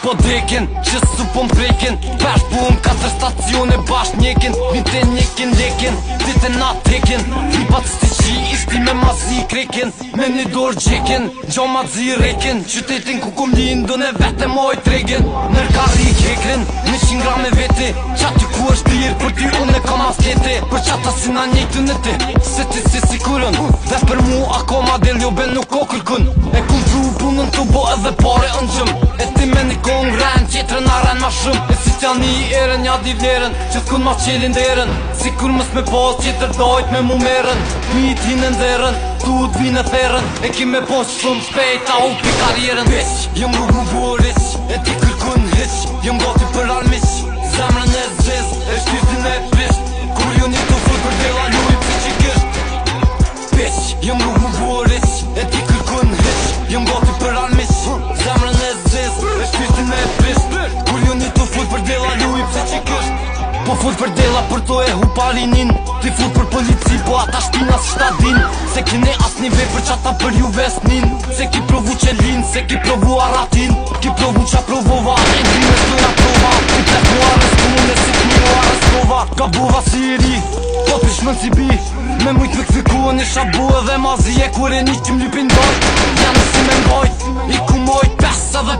po dekin, që su po m'prekin. Pesh bum 4 stacione bashk njekin. Vinte njekin lekin, dite na tekin. Klipat stiqi ishti me mazi krekin. Me një dorë gjekin, gjo ma zi rekin. Qytetin ku kum lindu në vete moj tregin. Nër kari kekrin, 100 gram me veti. Qaty ku është lirë, për ty unë e kam asleti. Për qata si na njejtë në ti, se ti si sikurën. Dhe për mu akoma del jo ben nuk o kërkun. E ku vru punën të bo edhe pare në gjëm. E ti me një kong ren, tjetërën a ren ma shumë. E si tja një erën, ja di vlerën, që s'kun ma qelin derën. Si kur mës me pas tjetër dajt me mu merën. Mi ti në nderën, tu t'vi në therën. E ki me pas shumë shpejt, a u pi karjerën. Bish, jëm rrugu burish, e ti kërkun hiq. Jëm gati për armiq, zemrën e zez, e shtirtin e pisht. Kur ju një të full për dela luj psikisht. Bish, jëm rrugu burish, e ti kërkun hiq. Jëm gati për armiq, zemrën e zez, e shtirtin e pisht. Kur ju një të full për dela luj psikisht. Po full për dela për to e hu parinin. Ti full për polici, po ata shtina s'ta din. Se kine as një vej për qata për ju vesnin. Se ki provu qelin, se ki provu aratin. Ki provu qa provova, e dhime s'dojna prova. Ti plek mu arrestune, si t'mi mu arrestova. Ka bova si i ri, po pishmën si bi. Me mujt me këfikua një shabu edhe mazi e kur e një qim lypin dojt. Janë si me mbojt, i ku mojt pes edhe